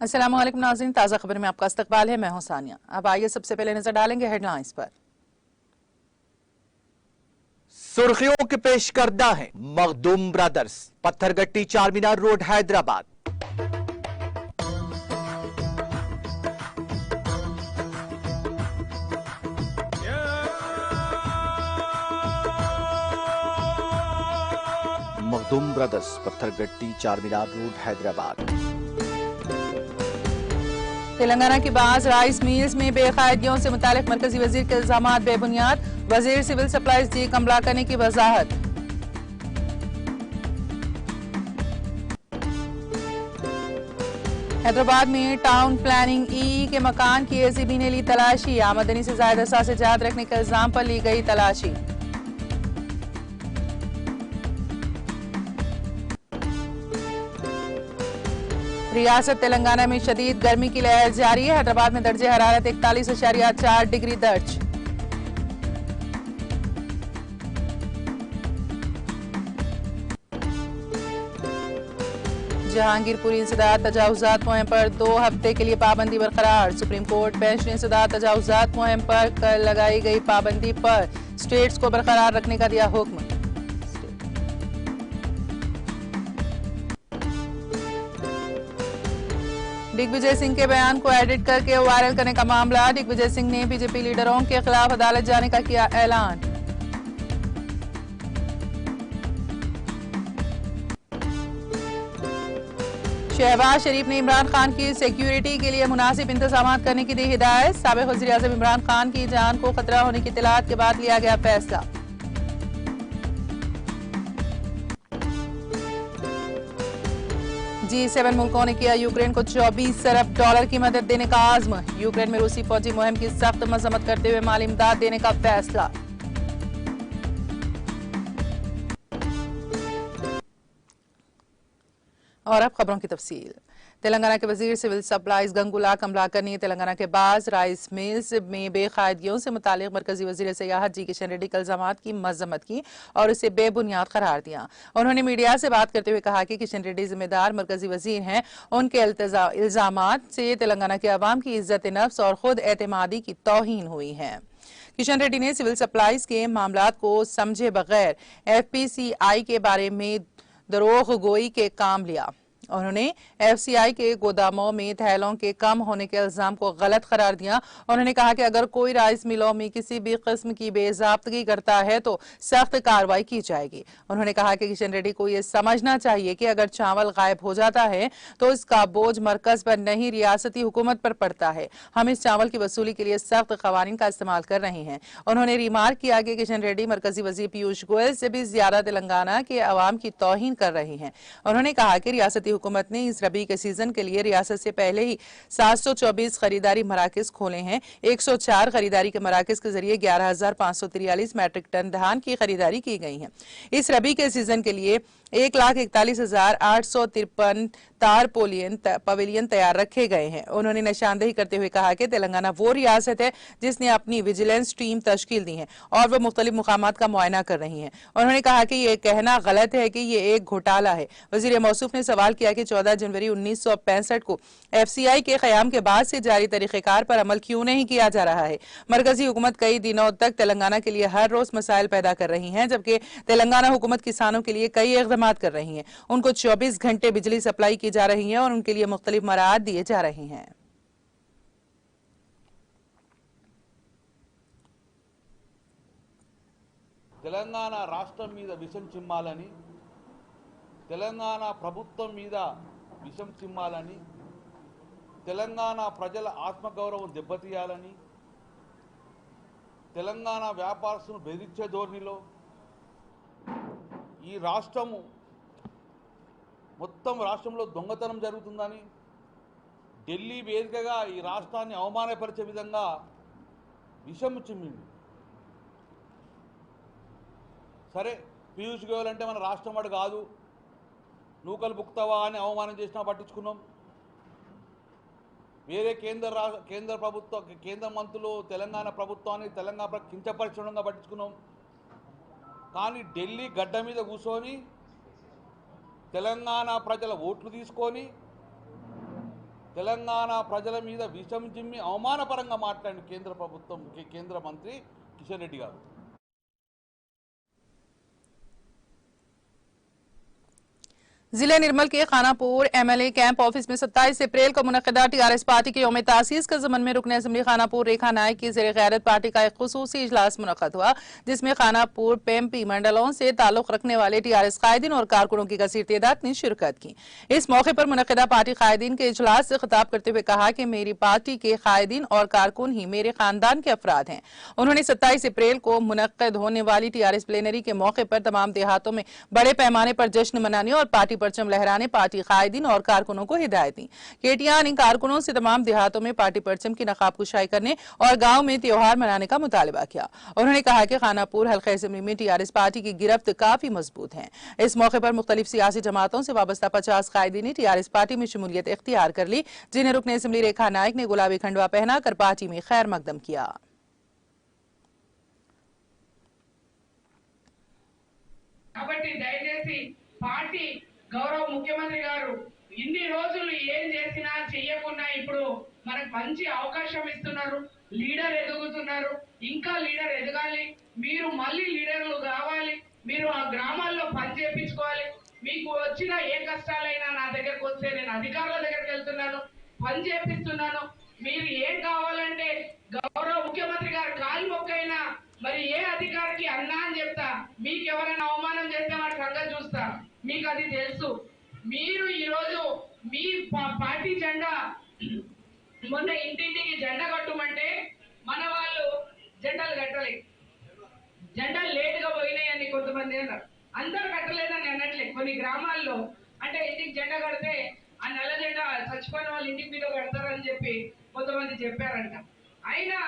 अस्सलाम वालेकुम नाज़रीन, ताज़ा खबर में आपका इस्तकबाल है। मैं हूं सानिया। अब आइए सबसे पहले नजर डालेंगे हेडलाइंस पर। सुर्खियों के पेश करदा है Makhdoom brothers, Pathergatti Charminar road Hyderabad. Makhdoom brothers, Pathergatti Charminar road Hyderabad. Telangana की बाज राइस मिल्स में बेकायदगियों से मुतालिक मरकजी वजीर के इल्जामात बेबुनियाद। वजीर सिविल सप्लाईज डी कमलाकनी की वजाहत। हैदराबाद में टाउन प्लानिंग ई के मकान की एसीबी ने ली तलाशी। आमदनी से जायद असासे-जात रखने के इल्जाम पर ली गई तलाशी। रियासत तेलंगाना में शदीद गर्मी की लहर जारी है। हैदराबाद में दर्जे हरारत 41.4 डिग्री दर्ज। जहांगीरपुरी इंसदाद तजावुजात मुहिम पर 2 हफ्ते के लिए पाबंदी बरकरार। सुप्रीम कोर्ट बेंच ने इंसदाद तजावुजात मुहिम पर कल लगाई गई पाबंदी पर स्टेट्स को बरकरार रखने का दिया हुक्म। दिग्विजय सिंह के बयान को एडिट करके वायरल करने का मामला। दिग्विजय सिंह ने बीजेपी लीडरों के खिलाफ अदालत जाने का किया ऐलान। शहबाज शरीफ ने इमरान खान की सिक्योरिटी के लिए मुनासिब इंतजाम करने की दी हिदायत। साबिक वज़ीर आज़म इमरान खान की जान को खतरा होने की इत्तलात के बाद लिया गया फैसला। G7 मुल्कों ने किया यूक्रेन को $24 अरब की मदद देने का आज़्म। यूक्रेन में रूसी फौजी मुहिम की सख्त मजम्मत करते हुए माली इमदाद देने का फैसला। और अब खबरों की तफसील। तेलंगाना के वजीर सिविल सप्लाईज गंगुला कमलाकर ने तेलंगाना के बाज राइस मिल्स में बेकायदगियों से मुतालिक मरकजी वजीर सियाहत जी किशन रेड्डी के इल्जामात की मजम्मत की और उसे बेबुनियाद करार दिया। उन्होंने मीडिया से बात करते हुए कहा कि किशन रेड्डी जिम्मेदार मरकजी वजीर हैं। उनके इल्जामात से तेलंगाना के अवाम की इज्जत नफ्स और खुद एतमादी की तौहीन हुई है। किशन रेड्डी ने सिविल सप्लाईज के मामलात को समझे बगैर FPCI के बारे में दरोग गोई के काम लिया। उन्होंने FCI के गोदामों में थैलों के कम होने के इल्जाम को गलत करार दिया। उन्होंने कहा कि अगर कोई राइस मिलों में किसी भी किस्म की बेजाब्तगी करता है तो सख्त कार्रवाई की जाएगी। उन्होंने कहा कि किशन रेड्डी को यह समझना चाहिए कि अगर चावल गायब हो जाता है तो इसका बोझ मरकज पर नहीं रियासती हुकूमत पर पड़ता है। हम इस चावल की वसूली के लिए सख्त कवानीन का इस्तेमाल कर रहे हैं। उन्होंने रिमार्क किया कि किशन रेड्डी मरकजी वजीर पीयूष गोयल से भी ज्यादा तेलंगाना के अवाम की तौहीन कर रहे हैं। उन्होंने कहा कि रियासती हुकूमत ने इस रबी के सीजन के लिए रियासत से पहले ही 724 खरीदारी मराकज खोले हैं। 104 खरीदारी के मराकज के जरिए 11,543 मैट्रिक टन धान की खरीदारी की गई है। इस रबी के सीजन के लिए 1,41,853 तार पवेलियन तैयार रखे गए हैं। उन्होंने निशानदेही करते हुए कहा कि तेलंगाना वो रियासत है जिसने अपनी विजिलेंस टीम तश्कील दी है और वह मुख्तलिफ मुकामात का मुआयना कर रही है। उन्होंने कहा कि यह कहना गलत है कि ये एक घोटाला है। वजीर मौसूफ ने सवाल किया कि 14 जनवरी 1965 को FCI के क़याम के बाद से जारी तरीक़ेकार पर अमल क्यों नहीं किया जा रहा है। मरकजी हुकूमत कई दिनों तक तेलंगाना के लिए हर रोज मसाइल पैदा कर रही है, जबकि तेलंगाना हुकूमत किसानों के लिए कई इक़दाम कर रही है। उनको 24 घंटे बिजली सप्लाई की जा रही है और उनके लिए मुख्तलिफ मराहत दिए जा रहे हैं। తెలంగాణ రాష్ట్రం మీద విషం చిమ్మాలని, తెలంగాణ ప్రభుత్వం మీద విషం చిమ్మాలని, తెలంగాణ ప్రజల ఆత్మగౌరవం దెబ్బతీయాలని, తెలంగాణ వ్యాపారస్తులను బెదిరించే ధోరణిలో ఈ రాష్ట్రము మొత్తం రాష్ట్రంలో దొంగతనం జరుగుతుందని, ఢిల్లీ వేదికగా ఈ రాష్ట్రాన్ని అవమానపరిచే విధంగా విషం చిమ్మింది. సరే, పీయూష్ గోయల్ అంటే మన రాష్ట్రం వాడు కాదు, నూకలు బుక్తావా అని అవమానం చేసినా పట్టించుకున్నాం. వేరే కేంద్ర ప్రభుత్వ కేంద్ర మంత్రులు తెలంగాణ ప్రభుత్వాన్ని తెలంగాణ కించపరచడంగా పట్టించుకున్నాం. కానీ ఢిల్లీ గడ్డ మీద కూర్చొని తెలంగాణ ప్రజల ఓట్లు తీసుకొని తెలంగాణ ప్రజల మీద విషం జిమ్మి అవమానపరంగా మాట్లాడిన కేంద్ర మంత్రి కిషన్ రెడ్డి గారు. जिले निर्मल के खानापुर एमएलए कैंप ऑफिस में 27 अप्रैल को मुनक्किदा टीआरएस पार्टी के यौम तासीस के ज़मन में रुकन असेंबली खानापुर रेखा नायक की ज़ेर क़यादत पार्टी का एक खुसूसी इजलास मुनक्किद हुआ, जिसमें खानापुर पेम्पी मंडलों से ताल्लुक रखने वाले टीआरएस कायदीन और कारकुनों की कसीर तादाद ने शिरकत की। इस मौके पर मुनक्किदा पार्टी कायदीन के इजलास से खिताब करते हुए कहा कि मेरी पार्टी के कायदीन और कारकुन ही मेरे खानदान के अफराद हैं। उन्होंने 27 अप्रैल को मुनक्किद होने वाली टीआरएस प्लेनरी के मौके पर तमाम देहातों में बड़े पैमाने पर जश्न मनाने और पार्टी परचम लहराने पार्टी कायदीन और कारकुनों को हिदायत दी। केटीआर ने कारकुनों से तमाम देहातों में पार्टी परचम की नकाब कुशाई करने और गांव में त्योहार मनाने का मुतालबा किया। उन्होंने कहा कि खानापुर हल्का असेंबली में टीआरएस पार्टी की गिरफ्त काफी मजबूत है। इस मौके पर मुख्तलिफ सियासी जमातों से वाबस्ता 50 कायदीन ने टीआरएस पार्टी में शमूलियत इख्तियार कर ली, जिन्हें रुकन असेंबली रेखा नायक ने गुलाबी खंडवा पहना कर पार्टी में खैर मकदम किया। గౌరవ ముఖ్యమంత్రి గారు ఇన్ని రోజులు ఏం చేసినా చెయ్యకున్నా ఇప్పుడు మనకు మంచి అవకాశం ఇస్తున్నారు, లీడర్ ఎదుగుతున్నారు, ఇంకా లీడర్ ఎదగాలి, మీరు మళ్ళీ లీడర్లు కావాలి, మీరు ఆ గ్రామాల్లో పని చేయించుకోవాలి, మీకు వచ్చిన ఏ కష్టాలైనా నా దగ్గరకు వస్తే నేను అధికారుల దగ్గరికి వెళ్తున్నాను, పని చేపిస్తున్నాను, మీరు ఏం కావాలంటే గౌరవ ముఖ్యమంత్రి గారు కాలు మొక్కైనా మరి ఏ అధికారికి అన్నా అని చెప్తా, మీకు ఎవరైనా అవమానం చేస్తే వాడి సంగతి చూస్తా, మీకు అది తెలుసు। మీరు ఈ రోజు మీ పార్టీ జెండా మొన్న ఇంటింటికి జెండా కట్టమంటే మన వాళ్ళు జెండాలు కట్టలేదు, జెండాలు లేటుగా పోయినాయని కొంతమంది అన్నారు, అందరు కట్టలేదని అనట్లే, కొన్ని గ్రామాల్లో అంటే ఇంటికి జెండా కడితే ఆ నల్ల జెండా చచ్చిపోయిన వాళ్ళు ఇంటికి మీద కడతారని చెప్పి కొంతమంది చెప్పారంట। అయినా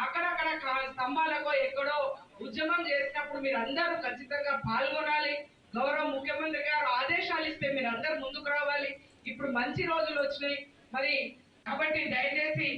అక్కడక్కడ స్తంభాలకు ఎక్కడో ఉద్యమం చేసినప్పుడు మీరు అందరూ ఖచ్చితంగా పాల్గొనాలి, గౌరవ ముఖ్యమంత్రి గారు ఆదేశాలు ఇస్తే మీరు అందరూ ముందుకు రావాలి। ఇప్పుడు మంచి రోజులు వచ్చినాయి మరి, కాబట్టి దయచేసి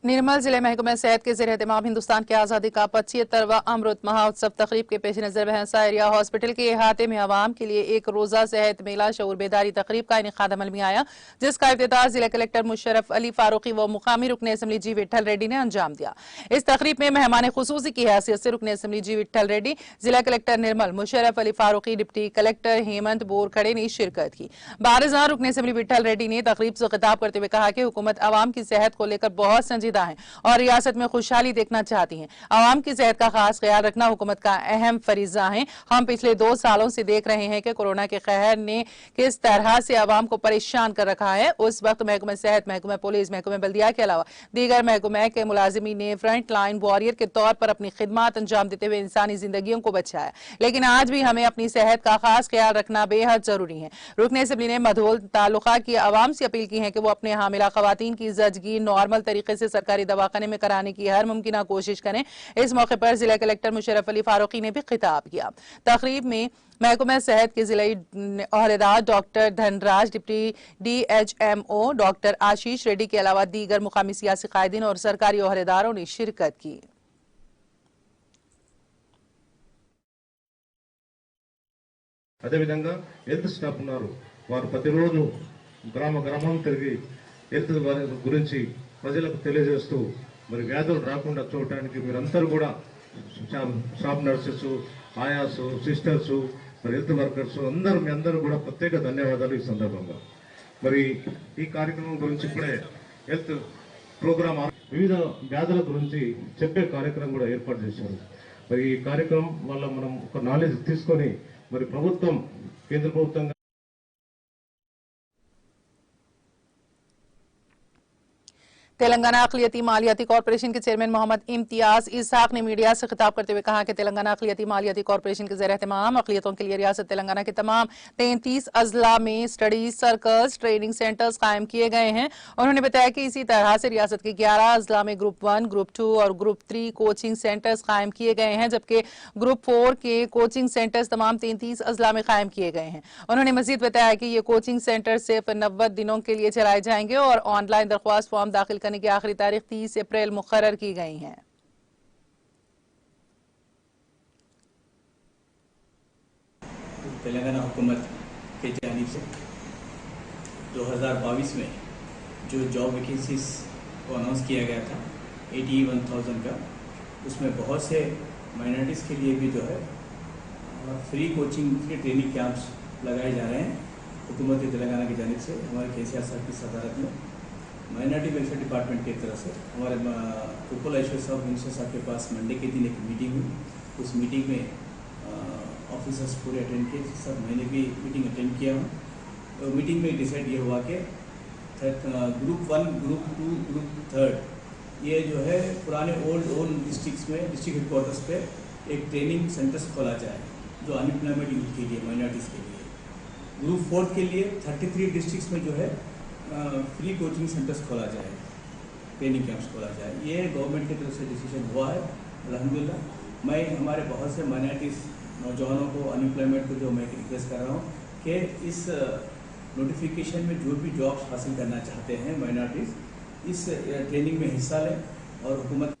निर्मल जिले महकमा सेहत के ज़ेर एहतमाम हिंदुस्तान की आज़ादी का 75वां अमृत महोत्सव तकरीब के पेश नज़र भैंसा एरिया हॉस्पिटल के अहाते में आवाम के लिए एक रोज़ा सेहत मेला शऊर बेदारी तकरीब का इनेकाद अमल में आया, जिसका इफ्तिताह जिला कलेक्टर मुशर्रफ अली फारूकी व मुकामी रुकन असेंबली जी विट्ठल रेड्डी ने अंजाम दिया। इस तकरीब में मेहमान खुसूसी की हैसियत से रुकन असेंबली जी विट्ठल रेड्डी, जिला कलेक्टर निर्मल, मुशर्रफ अली फारूकी, डिप्टी कलेक्टर हेमंत बोरखड़े ने शिरकत की। बारिज़ां रुकन असेंबली विट्ठल रेड्डी ने तकरीब से खिताब करते हुए कहा कि हुकूमत आवाम की सेहत को लेकर बहुत संजीदा है और रियासत में खुशहाली देखना चाहती हैं। आवाम की सेहत का खास ख्याल रखना हुकूमत का अहम फरीजा है। हम पिछले 2 सालों से देख रहे हैं कि कोरोना के कहर ने किस तरह से आवाम को परेशान कर रखा है। उस वक्त महकमा सेहत, महकमा पुलिस, महकमा बल्दिया के अलावा दीगर महकमा के मुलाजिमीन ने फ्रंट लाइन वॉरियर के तौर पर अपनी खिदमत अंजाम देते हुए इंसानी जिंदगियों को बचाया, लेकिन आज भी हमें अपनी सेहत का खास ख्याल रखना बेहद जरूरी है। रुकन असेंबली ने मधोल तालुका की आवाम से अपील की है कि वो अपने हामिला खवातीन की जजगी नॉर्मल तरीके से सरकारी दवाखाने में कराने की हर मुमकिन कोशिश करें। इस मौके पर जिला कलेक्टर मुशर्रफ अली फारूकी ने भी खिताब किया। तकरीब में महकमा सेहत के जिला ओहदेदार doctor Dhanraj, deputy DHMO doctor Ashish Reddy के अलावा दीगर मुकामी सियासी कायदीन और सरकारी ओहदेदारों ने शिरकत की। అదేవిధంగా హెల్త్ స్టాఫ్ ఉన్నారు, వారు ప్రతిరోజు గ్రామం తిరిగి హెల్త్ గురించి ప్రజలకు తెలియజేస్తూ మరి వ్యాధులు రాకుండా చూడటానికి మీరందరూ కూడా స్టాఫ్ నర్సెస్, ఆయాస్, సిస్టర్స్, మరి హెల్త్ వర్కర్స్ మీ అందరూ కూడా ప్రత్యేక ధన్యవాదాలు। ఈ సందర్భంగా మరి ఈ కార్యక్రమం గురించి ఇప్పుడే హెల్త్ ప్రోగ్రామ్ వివిధ వ్యాధుల గురించి చెప్పే కార్యక్రమం కూడా ఏర్పాటు చేశారు। మరి ఈ కార్యక్రమం వల్ల మనం ఒక నాలెడ్జ్ తీసుకొని మరి ప్రభుత్వం, కేంద్ర ప్రభుత్వం तेलंगाना अक़लियती मालियाती कॉरपोरेशन के चेयरमैन मोहम्मद इम्तियाज इसहाक ने मीडिया से खिताब करते हुए कहा कि तेलंगाना अक़लियती मालियाती कॉरपोरेशन के ज़ेर एहतमाम अक़लियतों के लिए रियासत तेलंगाना के तमाम 33 अजला में स्टडी सर्कल्स, ट्रेनिंग सेंटर्स कायम किए गए हैं। उन्होंने बताया कि इसी तरह से रियासत के 11 अजला में ग्रुप 1, ग्रुप 2 और ग्रुप 3 कोचिंग सेंटर्स कायम किए गए हैं, जबकि ग्रुप 4 के कोचिंग सेंटर्स तमाम 33 अजला में कायम किए गए हैं। उन्होंने मजीद बताया कि ये कोचिंग सेंटर सिर्फ 90 दिनों के लिए चलाए जाएंगे और ऑनलाइन दरख्वास्त फॉर्म दाखिल करने की आखिरी तारीख 30 अप्रैल मुकर्रर की गई है। तेलंगाना हुकूमत के जानिब से 2022 में जो जॉब वैकेंसीज को अनाउंस किया गया था 81,000 का, उसमें बहुत से माइनॉरिटीज़ के लिए भी जो है free coaching free training camps लगाए जा रहे हैं हुकूमत तेलंगाना की जानिब से। हमारे केसीआर साहब की सदारत में माइनॉरिटी वेलफेयर डिपार्टमेंट की तरफ से हमारे उपल ऐश्वर्य साहब मिनिस्टर साहब के पास मंडे के दिन एक मीटिंग हुई। उस मीटिंग में ऑफिसर्स पूरे अटेंड किए, सब मैंने भी मीटिंग अटेंड किया हूँ। तो मीटिंग में डिसाइड ये हुआ कि ग्रुप 1, ग्रुप 2, ग्रुप 3 ये जो है पुराने ओल्ड डिस्ट्रिक्ट्स में डिस्ट्रिक्ट हेडक्वार्टर्स पे एक ट्रेनिंग सेंटर्स खोला जाए जो अनएम्प्लॉयमेंट यूथ के लिए, माइनॉरिटीज़ के लिए। ग्रुप 4 के लिए 33 डिस्ट्रिक्ट्स में जो है फ्री कोचिंग सेंटर्स खोला जाए, ट्रेनिंग कैंप्स खोला जाए। ये गवर्नमेंट की तरफ से डिसीजन हुआ है अल्हम्दुलिल्लाह। मैं हमारे बहुत से माइनॉरिटीज़ नौजवानों को, अनएम्प्लॉयमेंट को जो मैं रिक्वेस्ट कर रहा हूँ कि इस नोटिफिकेशन में जो भी जॉब्स हासिल करना चाहते हैं माइनॉरिटीज़, इस ट्रेनिंग में हिस्सा लें और हुकूमत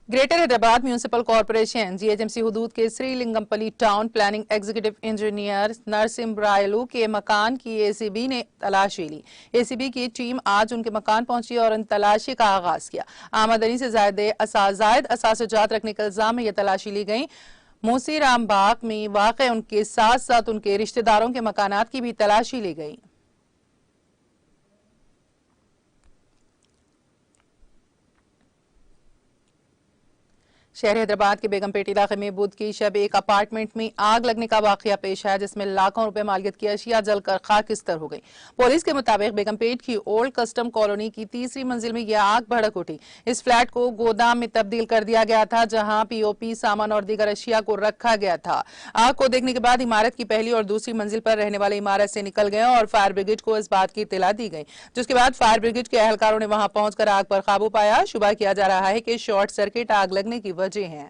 greater Hyderabad municipal corporation GHMC हुदूद के Serilingampally town planning executive engineer Narasim Rayalu के मकान की एसीबी ने तलाशी ली। एसीबी की टीम आज उनके मकान पहुंची और इन तलाशी का आगाज किया। आमदनी से जायद असासजात रखने के इल्जाम में यह तलाशी ली गई। मूसीराम बाग में वाक़ उनके साथ साथ उनके रिश्तेदारों के मकानात की भी तलाशी ली गई। शहर हैदराबाद के बेगमपेट इलाके में बुध की शब एक अपार्टमेंट में आग लगने का वाकया पेश आया, जिसमें लाखों रुपए मालियत की अशिया जलकर खाकिस्तर हो गई। पुलिस के मुताबिक बेगमपेट की ओल्ड कस्टम कॉलोनी की तीसरी मंजिल में यह आग भड़क उठी। इस फ्लैट को गोदाम में तब्दील कर दिया गया था, जहां पीओपी, सामान और दीगर अशिया को रखा गया था। आग को देखने के बाद इमारत की पहली और दूसरी मंजिल पर रहने वाले इमारत से निकल गए और फायर ब्रिगेड को इस बात की इत्तला दी गई, जिसके बाद फायर ब्रिगेड के एहलकारों ने वहां पहुंचकर आग पर काबू पाया। शुबा किया जा रहा है कि शॉर्ट सर्किट आग लगने की वजह है।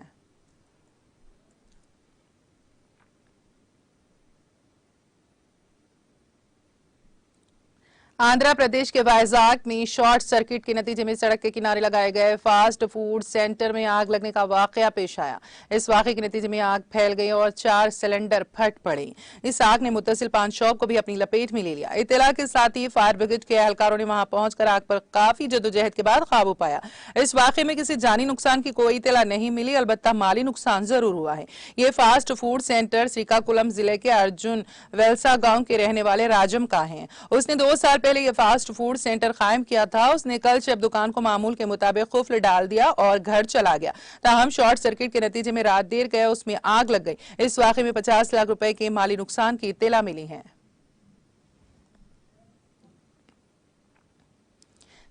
आंध्र प्रदेश के वाइजाग में शॉर्ट सर्किट के नतीजे में सड़क के किनारे लगाए गए फास्ट फूड सेंटर में आग लगने का वाकया पेश आया। इस वाकये के नतीजे में आग फैल गई और 4 सिलेंडर फट पड़े। इस आग ने मुत्तसिल पान शॉप को भी अपनी लपेट में ले लिया। इत्तला के साथ ही फायर ब्रिगेड के एहलकारों ने वहां पहुंचकर आग पर काफी जद्दोजहद के बाद काबू पाया। इस वाकये में किसी जानी नुकसान की कोई इत्तला नहीं मिली, अलबत्ता माली नुकसान जरूर हुआ है। ये फास्ट फूड सेंटर श्रीकाकुलम जिले के अर्जुन वेल्सा गांव के रहने वाले राजम का है। उसने 2 साल पहले यह फास्ट फूड सेंटर कायम किया था। उसने कल जब दुकान को मामूल के मुताबिक कुफ्ल डाल दिया और घर चला गया। ताहम शॉर्ट सर्किट के नतीजे में रात देर गए उसमें आग लग गई। इस वाकये में 50 लाख रुपए के माली नुकसान की इत्तला मिली है।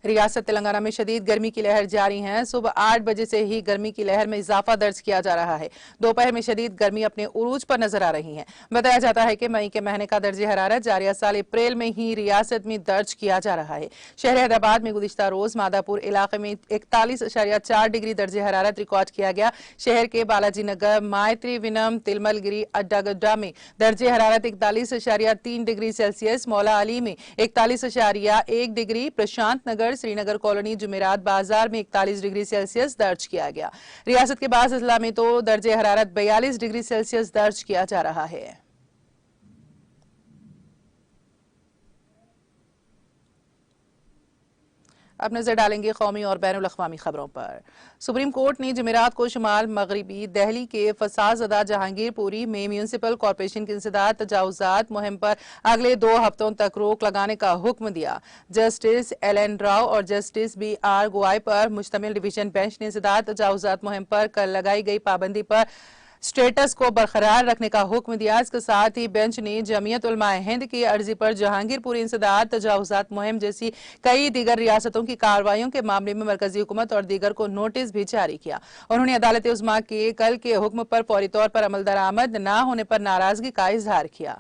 रियासत तेलंगाना में शदीद गर्मी की लहर जारी है। सुबह 8 बजे से ही गर्मी की लहर में इजाफा दर्ज किया जा रहा है। दोपहर में शदीद गर्मी अपने उरूज पर नजर आ रही है। बताया जाता है कि मई के महीने का दर्जे हरारत जारिया साल अप्रैल में ही रियासत में दर्ज किया जा रहा है। शहर हैदराबाद में गुज़िश्ता रोज मादापुर इलाके में 41.4 डिग्री दर्जे हरारत रिकॉर्ड किया गया। शहर के बालाजी नगर, मायत्री विनम, तिलमलगिरी, अड्डागड्डा में दर्जे हरारत 41.3 डिग्री सेल्सियस, मौला अली में 41.1 डिग्री, प्रशांत नगर, श्रीनगर कॉलोनी, जुमेरात बाजार में 41 डिग्री सेल्सियस दर्ज किया गया। रियासत के बाज़ अजला में तो दर्जे हरारत 42 डिग्री सेल्सियस दर्ज किया जा रहा है। अब नजर डालेंगे कौमी और बैनुल अक़वामी खबरों पर। सुप्रीम कोर्ट ने जुमेरात को शुमाल मगरबी दिल्ली के फसादज़दा जहांगीरपुरी में म्यूनिसिपल कॉर्पोरेशन की इंसदाद तजावुज़ात मुहिम पर अगले 2 हफ्तों तक रोक लगाने का हुक्म दिया। Justice LN. राव और जस्टिस बी.आर. गवाई पर मुश्तमिल डिवीजन बेंच ने इंसदाद तजावुज़ात मुहिम पर कल लगाई गई पाबंदी पर स्टेटस को बरकरार रखने का हुक्म दिया। इसके साथ ही बेंच ने जमीयत उलमाए हिंद की अर्जी पर जहांगीरपुरी इंसदाद तजावुज़ात मुहिम जैसी कई दीगर रियासतों की कार्रवाइयों के मामले में मरकजी हुकूमत और दीगर को नोटिस भी जारी किया। उन्होंने अदालत उज़्मा के कल के हुक्म पर फौरी तौर पर अमल दरामद न होने पर नाराजगी का इजहार किया।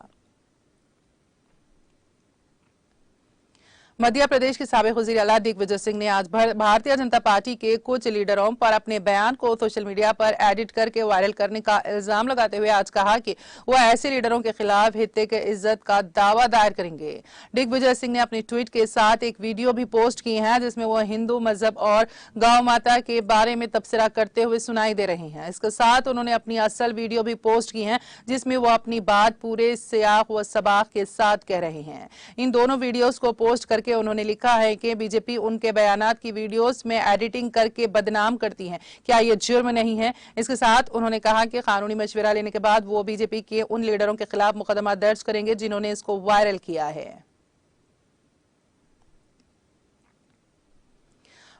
मध्य प्रदेश के साबिक वज़ीर आला दिग्विजय सिंह ने आज भारतीय जनता पार्टी के कुछ लीडरों पर अपने बयान को सोशल मीडिया पर एडिट करके वायरल करने का इल्जाम लगाते हुए आज कहा कि वो ऐसे लीडरों के खिलाफ हित्ते के इज्जत का दावा दायर करेंगे। दिग्विजय सिंह ने अपनी ट्वीट के साथ एक वीडियो भी पोस्ट की है जिसमें वो हिंदू मजहब और गौ माता के बारे में तबसरा करते हुए सुनाई दे रही हैं। इसके साथ उन्होंने अपनी असल वीडियो भी पोस्ट की है जिसमें वो अपनी बात पूरे सियाक व सबाक के साथ कह रहे हैं। इन दोनों वीडियोस को पोस्ट करके उन्होंने लिखा है कि बीजेपी उनके बयानात की वीडियोस में एडिटिंग करके बदनाम करती है, क्या ये जुर्म नहीं है? इसके साथ उन्होंने कहा कि कानूनी मशवरा लेने के बाद वो बीजेपी के उन लीडरों के खिलाफ मुकदमा दर्ज करेंगे जिन्होंने इसको वायरल किया है।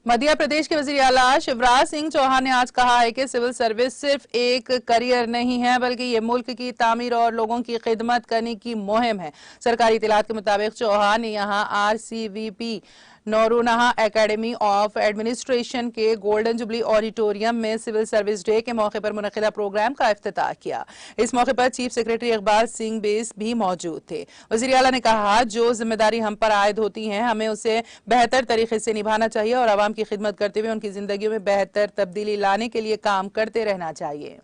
मध्य प्रदेश के वजीर आला शिवराज सिंह चौहान ने आज कहा है कि सिविल सर्विस सिर्फ एक करियर नहीं है बल्कि ये मुल्क की तामीर और लोगों की खिदमत करने की मुहिम है। सरकारी इतलात के मुताबिक चौहान ने यहां RCVP नौरूनहा एकेडमी ऑफ एडमिनिस्ट्रेशन के गोल्डन जुबली ऑडिटोरियम में सिविल सर्विस डे के मौके पर मुनक़िदा प्रोग्राम का इफ्तिताह किया। इस मौके पर chief secretary Iqbal Singh base भी मौजूद थे। वज़ीर आला ने कहा, जो जिम्मेदारी हम पर आयद होती है हमें उसे बेहतर तरीके से निभाना चाहिए और आवाम की खिदमत करते हुए उनकी जिंदगी में बेहतर तब्दीली लाने के लिए काम करते रहना चाहिए।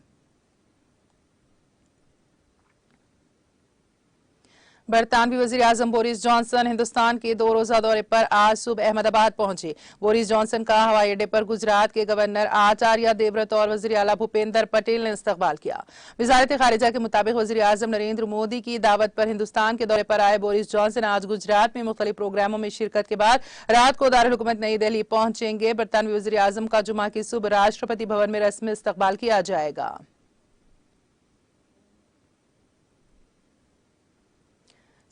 बरतानवी वज़ीर आज़म बोरिस जॉनसन हिंदुस्तान के 2 रोजा दौरे पर आज सुबह अहमदाबाद पहुंचे। बोरिस जॉनसन का हवाई अड्डे पर गुजरात के गवर्नर आचार्य देवव्रत और वज़ीर आला भूपेंद्र पटेल ने इस्तकबाल किया। वज़ारत खारिजा के मुताबिक वज़ीर आज़म नरेंद्र मोदी की दावत पर हिंदुस्तान के दौरे पर आए बोरिस जॉनसन आज गुजरात में मुख्तलिफ प्रोग्रामों में शिरकत के बाद रात को दारुल हुकूमत नई दिल्ली पहुंचेंगे। बरतानवी वज़ीर आज़म का जुमा की सुबह राष्ट्रपति भवन में रस्मी इस्तकबाल किया जाएगा।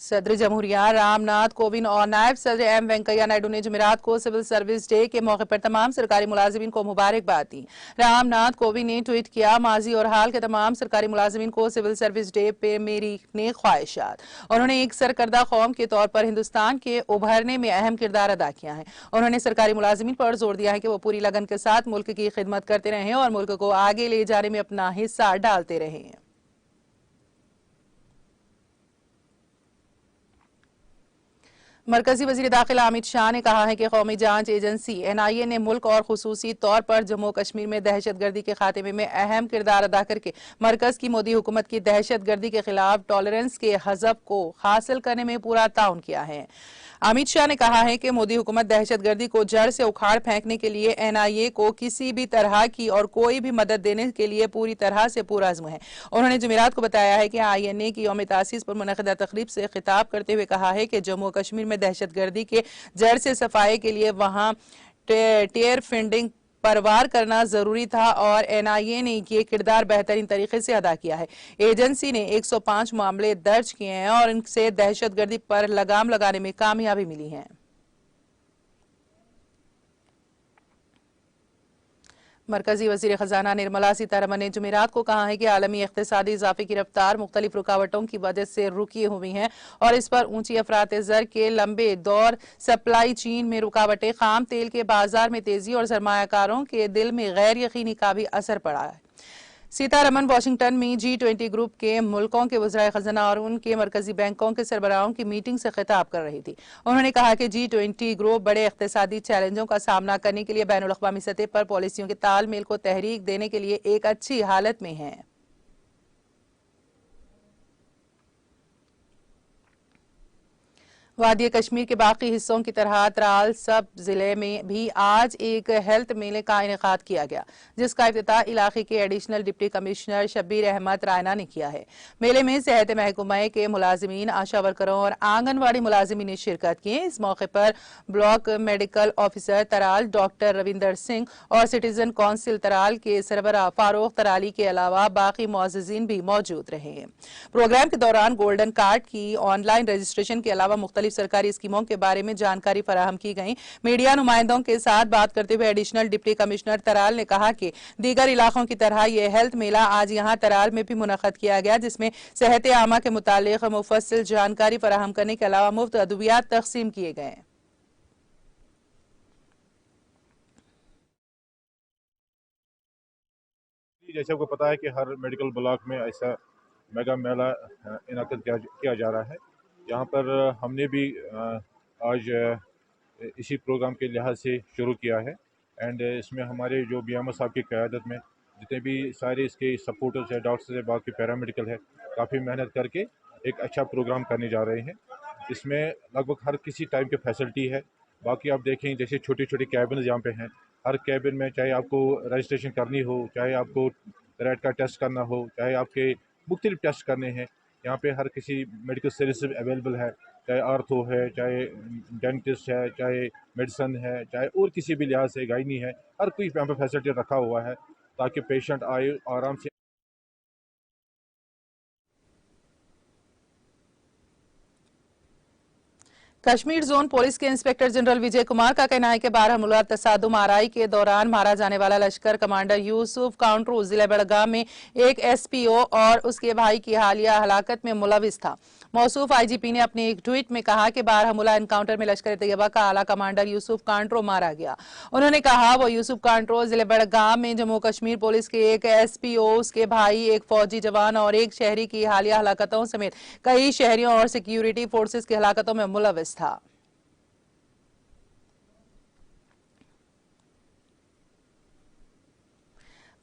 सदर जमहूरिया रामनाथ कोविंद और नायब सदर एम वेंकैया नायडू ने जुमेरात को सिविल सर्विस डे के मौके पर तमाम सरकारी मुलाजिमीन को मुबारकबाद दी। रामनाथ कोविंद ने ट्वीट किया, माजी और हाल के तमाम सरकारी मुलाजिमीन को सिविल सर्विस डे पे मेरी नेक ख्वाहिशात। उन्होंने एक सरकर्दा कौम के तौर पर हिंदुस्तान के उभरने में अहम किरदार अदा किया है। उन्होंने सरकारी मुलाजिमीन पर जोर दिया है कि वो पूरी लगन के साथ मुल्क की खिदमत करते रहें और मुल्क को आगे ले जाने में अपना हिस्सा डालते रहें। मरकजी वजीर दाखिला अमित शाह ने कहा है कि कौमी जांच एजेंसी NIA ने मुल्क और खुसूसी तौर पर जम्मू कश्मीर में दहशतगर्दी के खात्मे में अहम किरदार अदा करके मरकज की मोदी हुकूमत की दहशतगर्दी के खिलाफ टॉलरेंस के हज़फ को हासिल करने में पूरा ताउन किया है। अमित शाह ने कहा है कि मोदी हुकूमत दहशतगर्दी को जड़ से उखाड़ फेंकने के लिए NIA को किसी भी तरह की और कोई भी मदद देने के लिए पूरी तरह से पुरअज़्म है। उन्होंने जुमेरात को बताया है कि INA की यौम तासीस पर मुनक़िदा तक़रीब से खिताब करते हुए कहा है कि जम्मू कश्मीर में दहशतगर्दी के जड़ से सफाई के लिए वहां टेयर फंडिंग परवार करना जरूरी था और NIA ने ये किरदार बेहतरीन तरीके से अदा किया है। एजेंसी ने 105 मामले दर्ज किए हैं और इनसे दहशतगर्दी पर लगाम लगाने में कामयाबी मिली है। मरकजी वजीर खजाना निर्मला सीतारमन ने जुमेरात को कहा है कि आलमी इक्तिसादी इजाफे की रफ्तार मुख्तलिफ रुकावटों की वजह से रुकी हुई है और इस पर ऊंची अफरात ज़र के लंबे दौर, सप्लाई चीन में रुकावटें, खाम तेल के बाजार में तेजी और सरमायाकारों के दिल में गैर यकीनी का भी असर पड़ा है। सीतारमन वाशिंगटन में G20 ग्रुप के मुल्कों के वज़राए खजाना और उनके मरकजी बैंकों के सरबराहों की मीटिंग से खिताब कर रही थी। उन्होंने कहा कि G20 ग्रुप बड़े इक़्तिसादी चैलेंजों का सामना करने के लिए बैनुल अक़वामी सतह पर पॉलिसियों के तालमेल को तहरीक देने के लिए एक अच्छी हालत में है। वादी कश्मीर के बाकी हिस्सों की तरह त्राल सब जिले में भी आज एक हेल्थ मेले का इनेकाद किया गया, जिसका इफ्तिताह इलाके के additional deputy commissioner Shabbir Ahmed Raina ने किया है। मेले में सेहत महकमे के मुलाजिमीन, आशा वर्करों और आंगनवाड़ी मुलाजिमीन ने शिरकत की। इस मौके पर block medical officer Tral doctor Ravinder Singh और सिटीजन काउंसिल तराल के सरबरा फारूक तराली के अलावा बाकी मुअज़्ज़िज़ीन भी मौजूद रहे। प्रोग्राम के दौरान गोल्डन कार्ड की ऑनलाइन रजिस्ट्रेशन के अलावा मुख्तलिफ सरकारी स्कीमों के बारे में जानकारी फराहम की गई। मीडिया नुमाइंदों के साथ बात करते हुए एडिशनल डिप्टी कमिश्नर तराल ने कहा कि दीगर इलाकों की तरह यह हेल्थ मेला आज यहां तराल में भी मुनक़्क़द किया गया, जिसमें सेहत आमा के मुतालिक मुफस्सिल जानकारी फराहम करने के अलावा मुफ्त अद्वियात तक़सीम किए गए। जैसे आपको पता है कि हर मेडिकल ब्लॉक में ऐसा मेगा मेला इनाक़द किया जा रहा है। यहाँ पर हमने भी आज इसी प्रोग्राम के लिहाज से शुरू किया है। एंड इसमें हमारे जो BMO साहब की क़यादत में जितने भी सारे इसके सपोर्टर्स है, डॉक्टर्स है, बाकी पैरामेडिकल है, काफ़ी मेहनत करके एक अच्छा प्रोग्राम करने जा रहे हैं। इसमें लगभग हर किसी टाइप की फैसिलिटी है। बाकी आप देखें जैसे छोटे छोटे कैबिन यहाँ पे हैं, हर कैबिन में चाहे आपको रजिस्ट्रेशन करनी हो, चाहे आपको रेड का टेस्ट करना हो, चाहे आपके मुख्तलिफ टेस्ट करने हैं, यहाँ पे हर किसी मेडिकल सर्विस अवेलेबल है, चाहे आर्थो है, चाहे डेंटिस्ट है, चाहे मेडिसन है, चाहे और किसी भी लिहाज से गायनी है, हर कोई यहाँ पे फैसिलिटी रखा हुआ है ताकि पेशेंट आए आराम से। कश्मीर जोन पुलिस के इंस्पेक्टर जनरल विजय कुमार का कहना है कि बारहमुला तसादुम आराई के दौरान मारा जाने वाला लश्कर कमांडर यूसुफ काउंट्रू जिला बड़गाम में एक SPO और उसके भाई की हालिया हलाकत में मुलविस था। मौसूफ IGP ने अपने एक ट्वीट में कहा कि बारहमुला एनकाउंटर में लश्कर तैयबा का आला कमांडर यूसुफ कांट्रो मारा गया। उन्होंने कहा वो यूसुफ कांट्रो जिले बड़गाम में जम्मू कश्मीर पुलिस के एक SPO, उसके भाई, एक फौजी जवान और एक शहरी की हालिया हलाकतों समेत कई शहरियों और सिक्योरिटी फोर्सेस की हलाकतों में मुलविस था।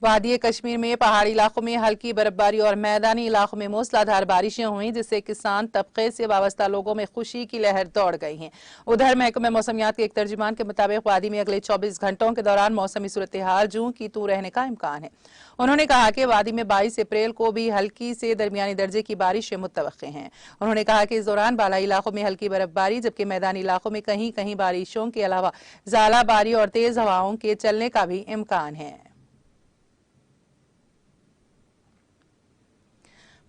वादी कश्मीर में पहाड़ी इलाकों में हल्की बर्फबारी और मैदानी इलाकों में मूसलाधार बारिशें हुई, जिससे किसान तबके से वाबस्ता लोगों में खुशी की लहर दौड़ गई है। उधर महकमा मौसमियात के एक तर्जुमान के मुताबिक वादी में अगले 24 घंटों के दौरान मौसमी सूरत हाल जूं की तू रहने का इम्कान है। उन्होंने कहा कि वादी में 22 अप्रैल को भी हल्की से दरमियानी दर्जे की बारिशें मुतवक्के हैं। उन्होंने कहा कि इस दौरान बालाई इलाकों में हल्की बर्फबारी, जबकि मैदानी इलाकों में कहीं कहीं बारिशों के अलावा ज़ालाबारी और तेज हवाओं के चलने का भी इम्कान है।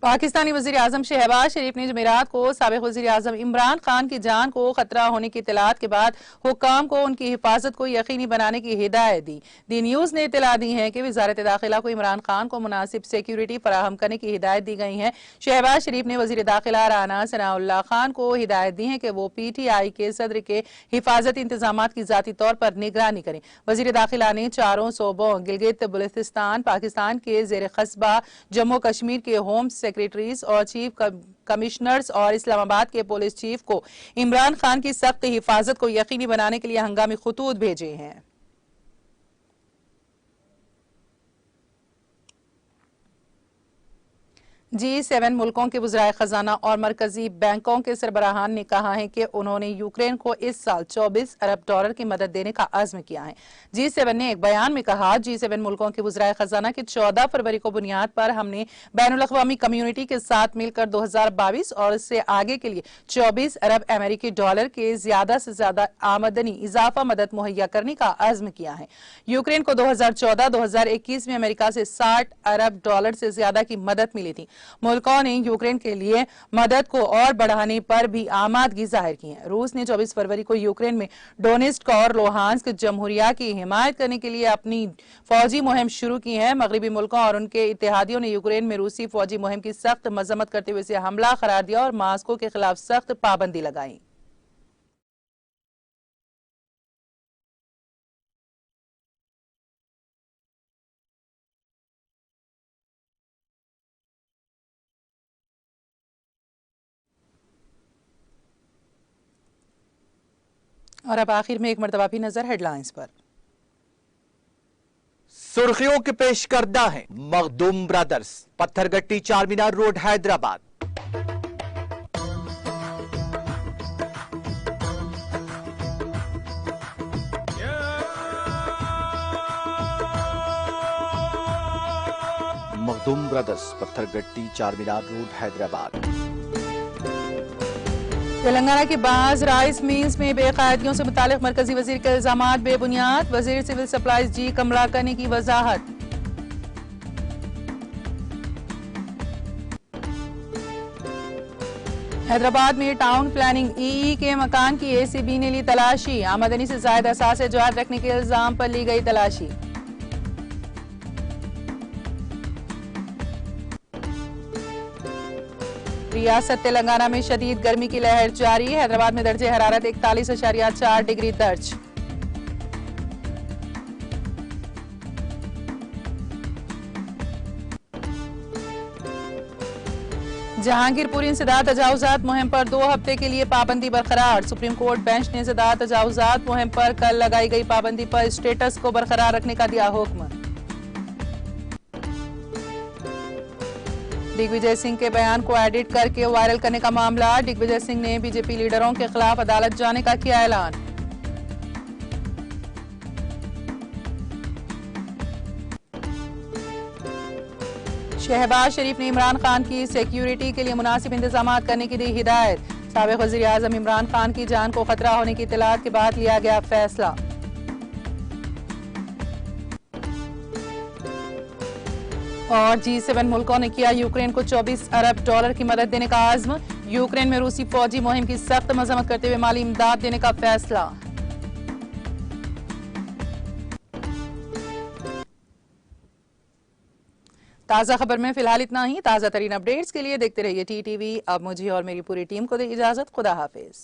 पाकिस्तानी वज़ीर आज़म शहबाज शरीफ ने जमेरात को साबिक़ वज़ीर आज़म इमरान खान की जान को खतरा होने की इत्तलात के बाद हुक्काम को उनकी हिफाजत को यकीनी बनाने की हिदायत दी। दी न्यूज़ ने इत्तला दी है कि वज़ारत दाखिला को इमरान खान को मुनासिब सिक्योरिटी फराहम करने की हिदायत दी गई है। शहबाज शरीफ ने वज़ीर दाखिला राना सनाउल्लाह खान को हिदायत दी है कि वो PTI के सदर के हिफाजती इंतजाम की ज़ाती तौर पर निगरानी करें। वज़ीर दाखिला ने चारों सूबों गिलगित बल्तिस्तान पाकिस्तान के ज़ेर क़स्बा, जम्मू कश्मीर के होम सेक्रेटरीज और चीफ कमिश्नर्स और इस्लामाबाद के पुलिस चीफ को इमरान खान की सख्त हिफाजत को यकीनी बनाने के लिए हंगामी खुतूत भेजे हैं। G7 मुल्कों के वज़राए खजाना और मरकजी बैंकों के सरबराहान ने कहा है कि उन्होंने यूक्रेन को इस साल $24 अरब की मदद देने का अज़्म किया है। G7 ने एक बयान में कहा, G7 मुल्कों के वज़राए खजाना की 14 फरवरी को बुनियाद पर हमने बैनुल-अक़वामी कम्युनिटी के साथ मिलकर 2022 और इससे आगे के लिए $24 अरब के ज्यादा से ज्यादा आमदनी इजाफा मदद मुहैया करने का अज़्म किया है। यूक्रेन को 2014-2021 में अमेरिका से $60 अरब से ज्यादा की मदद मिली थी। मुल्कों ने यूक्रेन के लिए मदद को और बढ़ाने पर भी आमादगी जाहिर की है। रूस ने 24 फरवरी को यूक्रेन में डोनेट्स्क और लुहांस्क जमहूरिया की हिमायत करने के लिए अपनी फौजी मुहिम शुरू की है। मगरबी मुल्कों और उनके इत्तेहादियों ने यूक्रेन में रूसी फौजी मुहिम की सख्त मजम्मत करते हुए इसे हमला करार दिया और मास्को के खिलाफ सख्त पाबंदी लगाई। और अब आखिर में एक मर्तबा भी नजर हेडलाइंस पर। सुर्खियों के पेश करदा है Makhdoom brothers, Pathergatti Charminar road Hyderabad. Makhdoom brothers, Pathergatti Charminar road Hyderabad. Telangana के बाज राइस मिल्स में बेकायदियों से मुतालिक मरकजी वजीर के इल्जामात बेबुनियाद, वजीर सिविल सप्लाईज जी कमलाकनी की वजाहत। हैदराबाद में टाउन प्लानिंग EE के मकान की ACB ने ली तलाशी, आमदनी से ज्यादा असासे जात रखने के इल्जाम पर ली गई तलाशी। रियासत तेलंगाना में शदीद गर्मी की लहर जारी, हैदराबाद में दर्जे हरारत 41.4 डिग्री दर्ज। जहांगीरपुरी इंसदाद तजावुजात मुहिम पर 2 हफ्ते के लिए पाबंदी बरकरार। सुप्रीम कोर्ट बेंच ने इंसदाद तजावुजात मुहिम पर कल लगाई गई पाबंदी पर स्टेटस को बरकरार रखने का दिया हुक्म। दिग्विजय सिंह के बयान को एडिट करके वायरल करने का मामला। दिग्विजय सिंह ने बीजेपी लीडरों के खिलाफ अदालत जाने का किया ऐलान। शहबाज शरीफ ने इमरान खान की सिक्योरिटी के लिए मुनासिब इंतजाम करने की दी हिदायत। साबिक वज़ीर आज़म इमरान खान की जान को खतरा होने की इत्तलात के बाद लिया गया फैसला। और G7 मुल्कों ने किया यूक्रेन को $24 अरब की मदद देने का आज़्म। यूक्रेन में रूसी फौजी मुहिम की सख्त मजम्मत करते हुए माली इमदाद देने का फैसला। ताज़ा खबर में फिलहाल इतना ही। ताज़ा तरीन अपडेट्स के लिए देखते रहिए TTV। अब मुझे और मेरी पूरी टीम को दे इजाजत। खुदा हाफिज।